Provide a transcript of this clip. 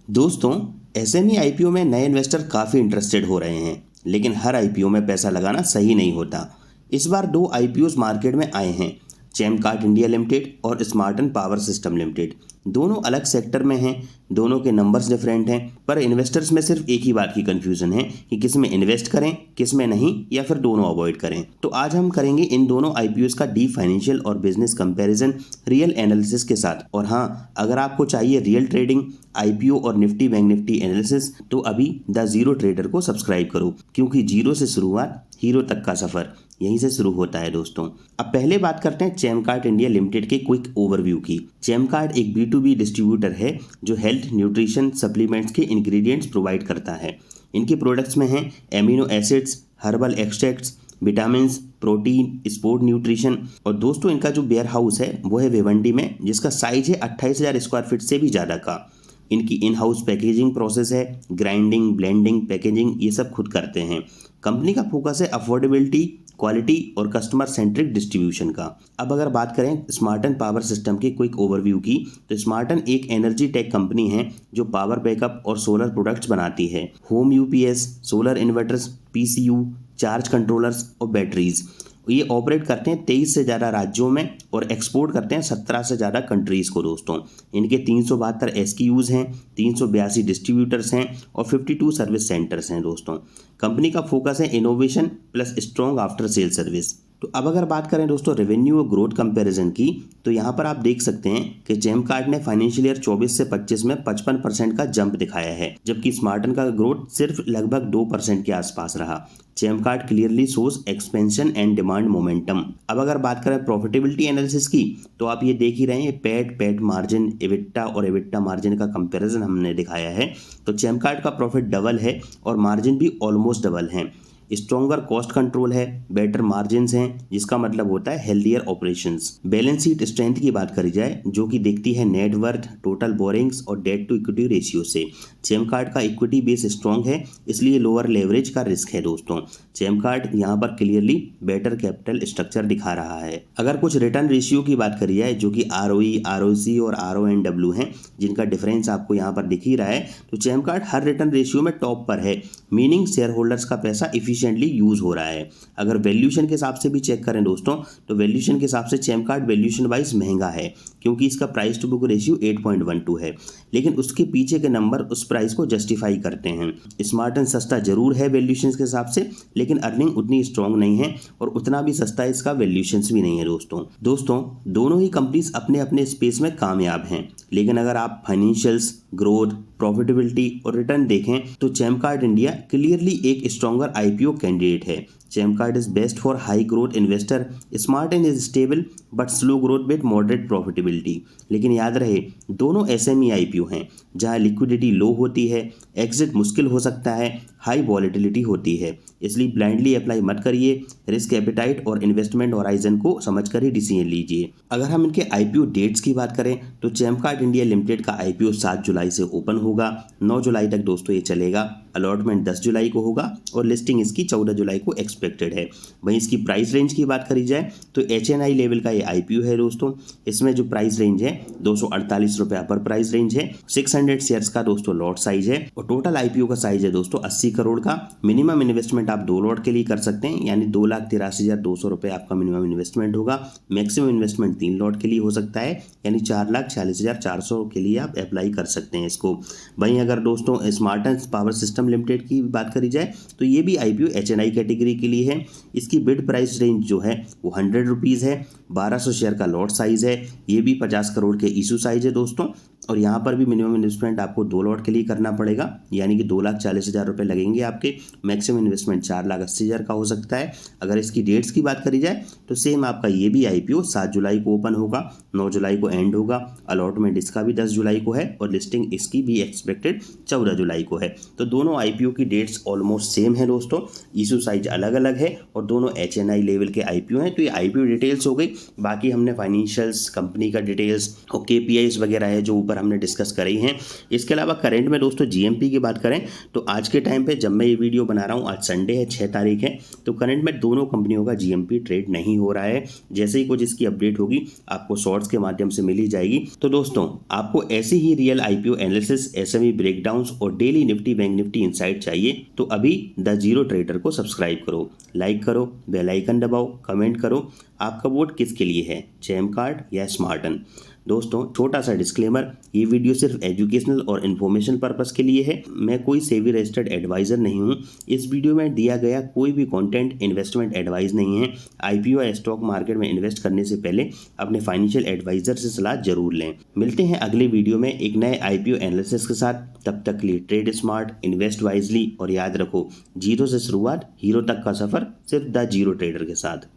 दोस्तों, SME IPO में नए इन्वेस्टर काफ़ी इंटरेस्टेड हो रहे हैं, लेकिन हर आईपीओ में पैसा लगाना सही नहीं होता। इस बार दो आईपीओस मार्केट में आए हैं, चैमकार्ट इंडिया लिमिटेड और स्मार्टन पावर सिस्टम लिमिटेड। दोनों अलग सेक्टर में हैं, दोनों के नंबर्स डिफरेंट हैं, पर इन्वेस्टर्स में सिर्फ एक ही बात की कंफ्यूजन है कि किस में इन्वेस्ट करें, किस में नहीं, या फिर दोनों अवॉइड करें। तो आज हम करेंगे इन दोनों आईपीओस का डीप फाइनेंशियल और बिजनेस कंपैरिजन रियल एनालिसिस के साथ। और हाँ, अगर आपको चाहिए रियल ट्रेडिंग, आईपीओ और निफ्टी बैंक निफ्टी एनालिसिस, तो अभी द जीरो ट्रेडर को सब्सक्राइब करो, क्योंकि जीरो से शुरुआत, हीरो तक का सफर यहीं से शुरू होता है दोस्तों। अब पहले बात करते हैं चैमकार्ट इंडिया लिमिटेड के क्विक ओवरव्यू की। चैमकार्ट एक B2B डिस्ट्रीब्यूटर है जो हेल्थ, न्यूट्रिशन, सप्लीमेंट्स के इंग्रेडिएंट्स प्रोवाइड करता है। इनके प्रोडक्ट्स में हैं amino acids, herbal extracts, vitamin, protein, sport nutrition. और दोस्तों, इनका जो वेयर हाउस है वो है भिवंडी में, जिसका साइज है 28,000 स्क्वायर फीट से भी ज़्यादा का। इनकी इन हाउस पैकेजिंग प्रोसेस है, ग्राइंडिंग, ब्लेंडिंग, पैकेजिंग ये सब खुद करते हैं। कंपनी का फोकस है अफोर्डेबिलिटी, क्वालिटी और कस्टमर सेंट्रिक डिस्ट्रीब्यूशन का। अब अगर बात करें स्मार्टन पावर सिस्टम के क्विक ओवरव्यू की, तो स्मार्टन एक एनर्जी टेक कंपनी है जो पावर बैकअप और सोलर प्रोडक्ट्स बनाती है। Home UPS, solar inverters, PCU, charge controllers और बैटरीज। ये ऑपरेट करते हैं 23 से ज़्यादा राज्यों में और एक्सपोर्ट करते हैं 17 से ज़्यादा कंट्रीज़ को दोस्तों। इनके 372 एसक्यूज़ हैं, 382 डिस्ट्रीब्यूटर्स हैं और 52 सर्विस सेंटर्स हैं दोस्तों। कंपनी का फोकस है innovation plus strong after sale service. तो अब अगर बात करें दोस्तों रेवेन्यू और ग्रोथ कंपैरिजन की, तो यहाँ पर आप देख सकते हैं कि चैमकार्ट ने फाइनेंशियल ईयर 24 से 25 में 55% का जंप दिखाया है, जबकि स्मार्टन का ग्रोथ सिर्फ लगभग 2% के आसपास रहा। चैमकार्ट clearly shows expansion and demand momentum. अब अगर बात करें प्रॉफिटेबिलिटी एनालिसिस की, तो आप ये देख ही रहे हैं पैट मार्जिन, एबिटा और एबिटा मार्जिन का कंपैरिजन हमने दिखाया है। तो चैमकार्ट का प्रॉफिट डबल है और मार्जिन भी ऑलमोस्ट डबल है। स्ट्रॉन्गर कॉस्ट कंट्रोल है, बेटर मार्जिन्स हैं, जिसका मतलब होता है healthier operations. Balance sheet strength की बात करी जाए, जो कि देखती है नेटवर्थ, टोटल बोरिंग्स और डेट टू इक्विटी रेशियो से। चैमकार्ट का इक्विटी बेस स्ट्रॉन्ग है, इसलिए लोअर लेवरेज का रिस्क है दोस्तों। चैमकार्ट यहाँ पर क्लियरली बेटर कैपिटल स्ट्रक्चर दिखा रहा है। अगर कुछ रिटर्न रेशियो की बात करी जाए, जो कि ROE, ROC और RONW हैं, जिनका डिफरेंस आपको यहाँ पर दिख ही रहा है, तो चैमकार्ट हर रिटर्न रेशियो में टॉप पर है, मीनिंग शेयर होल्डर्स का पैसा इफिशिएंटली यूज हो रहा है। अगर वैल्यूएशन के हिसाब से भी चेक करें दोस्तों, तो वैल्यूएशन के हिसाब से चैमकार्ट वैल्यूएशन वाइज महंगा है, क्योंकि इसका प्राइस टू बुक रेशियो 8.12 है, लेकिन उसके पीछे के नंबर उस प्राइस को जस्टिफाई करते हैं। स्मार्टन सस्ता जरूर है वैल्यूएशन के हिसाब से, लेकिन अर्निंग उतनी स्ट्रांग नहीं है और उतना भी सस्ता इसका वैल्यूएशन भी नहीं है दोस्तों दोनों ही कंपनीज अपने अपने स्पेस में कामयाब हैं, लेकिन अगर आप फाइनेंशियल्स, ग्रोथ, प्रॉफिटेबिलिटी और रिटर्न देखें, तो चैमकार्ट इंडिया क्लियरली एक स्ट्रॉन्गर आईपीओ कैंडिडेट है। Chemcard is best for high growth investor. Smartn is stable but slow growth with moderate profitability. लेकिन याद रहे, दोनों SME IPO हैं, जहां लिक्विडिटी लो होती है, एग्जिट मुश्किल हो सकता है, हाई वॉलेटिलिटी होती है। इसलिए ब्लाइंडली अप्लाई मत करिए, रिस्क एपेटाइट और इन्वेस्टमेंट होराइजन को समझकर ही डिसीजन लीजिए। अगर हम इनके IPO डेट्स की बात करें, तो चैमकार्ट इंडिया लिमिटेड का IPO 7 जुलाई से ओपन होगा, 9 जुलाई तक दोस्तों ये चलेगा। अलॉटमेंट 10 जुलाई को होगा और लिस्टिंग इसकी 14 जुलाई को एक्सपेक्टेड है। वहीं इसकी प्राइस रेंज की बात करी जाए, तो HNI लेवल का ये IPO है दोस्तों। इसमें जो प्राइस रेंज है 248 रुपये अपर प्राइस रेंज है, 600 शेयर्स का दोस्तों लॉट साइज है और टोटल IPO का साइज है दोस्तों 80 करोड़ का। मिनिमम इन्वेस्टमेंट आप 2 लॉट के लिए कर सकते हैं, यानी 2,83,200 रुपये आपका मिनिमम इन्वेस्टमेंट होगा। मैक्सिमम इन्वेस्टमेंट 3 लॉट के लिए हो सकता है, यानी 4,46,400 के लिए आप अप्लाई कर सकते हैं इसको। वहीं अगर दोस्तों स्मार्टन पावर सिस्टम लिमिटेड की बात करी जाए, तो ये भी IPO HNI कैटेगरी के लिए है। इसकी बिड प्राइस रेंज जो है वो 100 रुपीज़ है, 1200 शेयर का लॉट साइज है, ये भी 50 करोड़ के इशू साइज है दोस्तों। और यहाँ पर भी मिनिमम इन्वेस्टमेंट आपको 2 लॉट के लिए करना पड़ेगा, यानी कि 2,40,000 रुपये लगेंगे आपके। मैक्सिमम इन्वेस्टमेंट 4,80,000 का हो सकता है। अगर इसकी डेट्स की बात करी जाए, तो सेम आपका ये भी IPO 7 जुलाई को ओपन होगा, 9 जुलाई को एंड होगा। अलॉटमेंट इसका भी 10 जुलाई को है और लिस्टिंग इसकी भी एक्सपेक्टेड 14 जुलाई को है। तो दोनों आईपीओ की डेट्स ऑलमोस्ट सेम है दोस्तों, इशू साइज अलग अलग है और दोनों HNI लेवल के आईपीओ हैं। तो ये आईपीओ डिटेल्स हो गई। बाकी हमने फाइनेंशियल्स, कंपनी का डिटेल्स और KPIs वगैरह है जो ऊपर हमने डिस्कस करी हैं। इसके अलावा करंट में दोस्तों GMP की बात करें तो आज के टाइम पे जब मैं ये वीडियो बना रहा हूँ, आज संडे है 6 तारीख है, तो करंट में दोनों कंपनियों का GMP ट्रेड नहीं हो रहा है। जैसे ही कुछ इसकी अपडेट होगी आपको शॉर्ट्स के माध्यम से मिल ही जाएगी। तो दोस्तों आपको ऐसी ही real IPO analysis, SME breakdowns और daily Nifty bank Nifty insight चाहिए तो अभी द जीरो ट्रेडर को सब्सक्राइब करो, लाइक करो, बेल आइकन दबाओ, कमेंट करो आपका वोट किसके लिए है, जेम कार्ड या स्मार्टन। दोस्तों छोटा सा डिस्क्लेमर, ये वीडियो सिर्फ एजुकेशनल और इन्फॉर्मेशन पर्पस के लिए है। मैं कोई सेबी रजिस्टर्ड एडवाइज़र नहीं हूँ। इस वीडियो में दिया गया कोई भी कंटेंट इन्वेस्टमेंट एडवाइस नहीं है। आईपीओ या स्टॉक मार्केट में इन्वेस्ट करने से पहले अपने फाइनेंशियल एडवाइज़र से सलाह जरूर लें। मिलते हैं अगले वीडियो में एक नए आईपीओ एनालिसिस के साथ। तब तक के लिए ट्रेड स्मार्ट, इन्वेस्ट वाइजली और याद रखो, जीरो से शुरुआत हीरो तक का सफ़र सिर्फ द जीरो ट्रेडर के साथ।